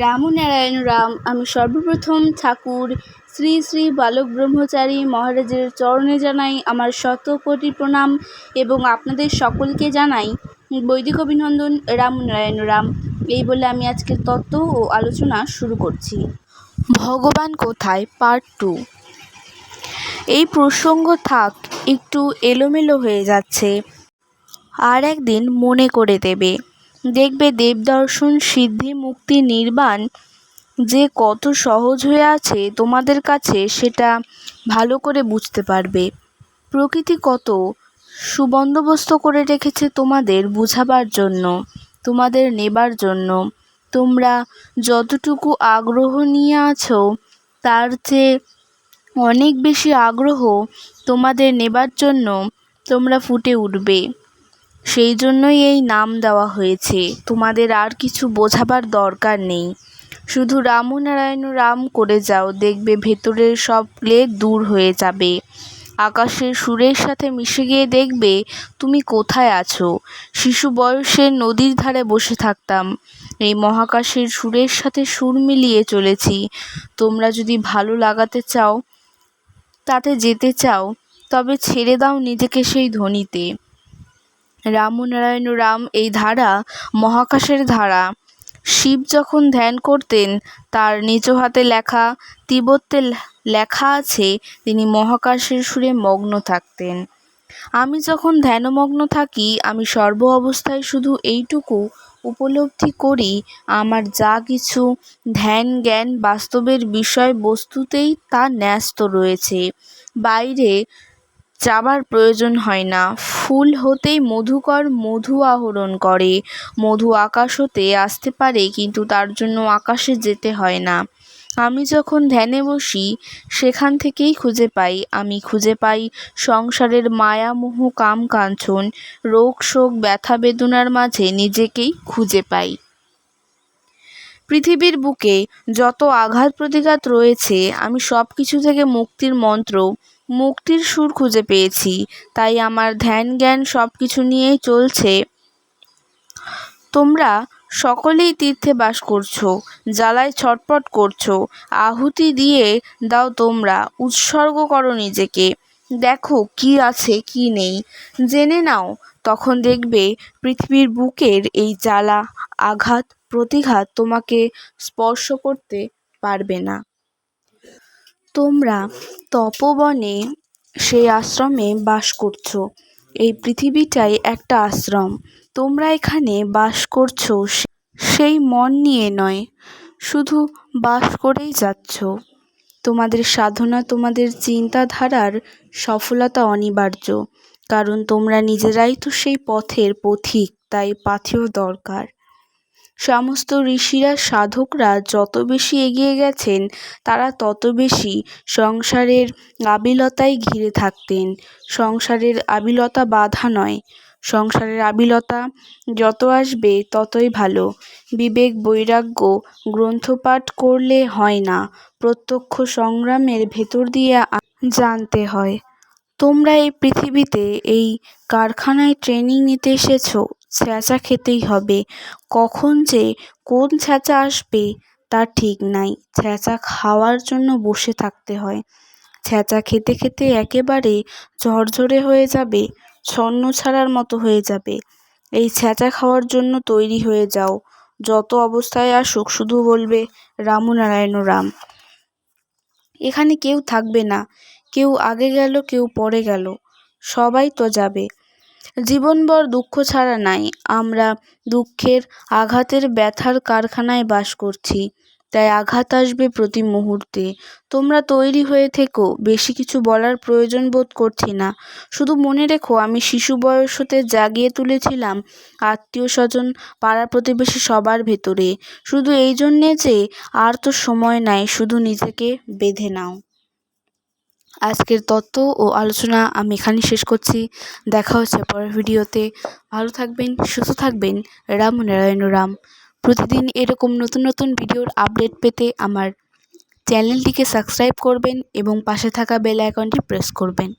রামনারায়ণ রাম। আমি সর্বপ্রথম ঠাকুর শ্রী শ্রী বালক ব্রহ্মচারী মহারাজের চরণে জানাই আমার শত কোটি প্রণাম এবং আপনাদের সকলকে জানাই বৈদিক অভিনন্দন। রামনারায়ণ রাম। এই বলে আমি আজকের তত্ত্ব ও আলোচনা শুরু করছি। ভগবান কোথায়, পার্ট 2। এই প্রসঙ্গ থাক, একটু এলোমেলো হয়ে যাচ্ছে, আর একদিন মনে করে দেবে। দেখবে দেবদর্শন, সিদ্ধি, মুক্তি, নির্বাণ যে কত সহজ হয়ে আছে তোমাদের কাছে, সেটা ভালো করে বুঝতে পারবে। প্রকৃতি কত সুবন্দোবস্ত করে রেখেছে তোমাদের বুঝাবার জন্য, তোমাদের নেবার জন্য। তোমরা যতটুকু আগ্রহ নিয়ে আছো তার চেয়ে অনেক বেশি আগ্রহ তোমাদের নেবার জন্য তোমরা ফুটে উঠবে। সেই জন্যই এই নাম দেওয়া হয়েছে। তোমাদের আর কিছু বোঝাবার দরকার নেই, শুধু রামনারায়ণ রাম করে যাও, দেখবে ভেতরের সব ক্লেদ দূর হয়ে যাবে। আকাশের সুরের সাথে মিশে গিয়ে দেখবে তুমি কোথায় আছো। শিশু বয়সে নদীর ধারে বসে থাকতাম, এই মহাকাশের সুরের সাথে সুর মিলিয়ে চলেছি। তোমরা যদি ভালো লাগাতে চাও, তাতে যেতে চাও, তবে ছেড়ে দাও নিজেকে সেই ধ্বনিতে। রামনারায়ণ রাম এই ধারা মহাকাশের ধারা। শিব যখন ধ্যান করতেন, তার নিজ হাতে লেখা তিব্বতে লেখা আছে তিনি মহাকাশের সুরে মগ্ন থাকতেন। আমি যখন ধ্যানমগ্ন থাকি, আমি সর্ব অবস্থায় শুধু এইটুকু উপলব্ধি করি, আমার যা কিছু ধ্যান জ্ঞান বাস্তবের বিষয় বস্তুতেই তা ন্যস্ত রয়েছে। বাইরে যাবার প্রয়োজন হয় না। ফুল হতেই মধুকর মধু আহরণ করে। মধু আকাশ হতে আসতে পারে, কিন্তু তার জন্য আকাশে যেতে হয় না। আমি যখন ধ্যানে বসি, সেখান থেকেই খুঁজে পাই। আমি খুঁজে পাই সংসারের মায়া মোহ কাম কাঞ্চন, রোগ শোক ব্যথা বেদনার মাঝে নিজেকেই খুঁজে পাই। পৃথিবীর বুকে যত আঘাত প্রতিঘাত রয়েছে, আমি সব কিছু থেকে মুক্তির মন্ত্র, মুক্তির সুর খুঁজে পেয়েছি। তাই আমার ধ্যান জ্ঞান সব কিছু নিয়েই চলছে। তোমরা সকলেই তীর্থে বাস করছো, জ্বালায় ছটপট করছো, আহুতি দিয়ে দাও, তোমরা উৎসর্গ করো নিজেকে। দেখো কি আছে কি নেই, জেনে নাও। তখন দেখবে পৃথিবীর বুকের এই জ্বালা আঘাত প্রতিঘাত তোমাকে স্পর্শ করতে পারবে না। তোমরা তপোবনে সেই আশ্রমে বাস করছো। এই পৃথিবীটাই একটা আশ্রম। তোমরা এখানে বাস করছো সেই মন নিয়ে নয়, শুধু বাস করেই যাচ্ছ। তোমাদের সাধনা, তোমাদের চিন্তাধারার সফলতা অনিবার্য, কারণ তোমরা নিজেরাই তো সেই পথের পথিক। তাই পাথেয় দরকার। সমস্ত ঋষিরা সাধকরা যত বেশি এগিয়ে গেছেন, তারা তত বেশি সংসারের আবিলতায় ঘিরে থাকতেন। সংসারের আবিলতা বাধা নয়, সংসারের আবিলতা যত আসবে ততই ভালো। বিবেক বৈরাগ্য গ্রন্থপাঠ করলে হয় না, প্রত্যক্ষ সংগ্রামের ভেতর দিয়ে জানতে হয়। তোমরা এই পৃথিবীতে এই কারখানায় ট্রেনিং নিতে এসেছো, ছ্যাঁচা খেতেই হবে। কখন যে কোন ছ্যাঁচা আসবে তার ঠিক নাই। ছ্যাঁচা খাওয়ার জন্য বসে থাকতে হয়। ছ্যাঁচা খেতে খেতে একেবারে ঝরঝরে হয়ে যাবে, ছন্ন ছাড়ার মতো হয়ে যাবে। এই ছ্যাঁচা খাওয়ার জন্য তৈরি হয়ে যাও। যত অবস্থায় আসুক, শুধু বলবে রামনারায়ণ রাম। এখানে কেউ থাকবে না, কেউ আগে গেল, কেউ পরে গেল, সবাই তো যাবে। জীবনভর দুঃখ ছাড়া নাই। আমরা দুঃখের আঘাতের ব্যথার কারখানায় বাস করছি, তাই আঘাত আসবে প্রতি মুহূর্তে। তোমরা তৈরি হয়ে থেকো, বেশি কিছু বলার প্রয়োজন বোধ করছি না। শুধু মনে রেখো, আমি শিশু বয়স হতে জাগিয়ে তুলেছিলাম আত্মীয় স্বজন পাড়া প্রতিবেশী সবার ভেতরে, শুধু এই জন্যে যে আর তো সময় নাই। শুধু নিজেকে বেঁধে নাও। আজকের তত্ত্ব ও আলোচনা আমি এখানেই শেষ করছি। দেখা হচ্ছে পরের ভিডিওতে। ভালো থাকবেন, সুস্থ থাকবেন। রামনারায়ণ রাম। প্রতিদিন এরকম নতুন নতুন ভিডিওর আপডেট পেতে আমার চ্যানেলটিকে সাবস্ক্রাইব করবেন এবং পাশে থাকা বেল আইকনটি প্রেস করবেন।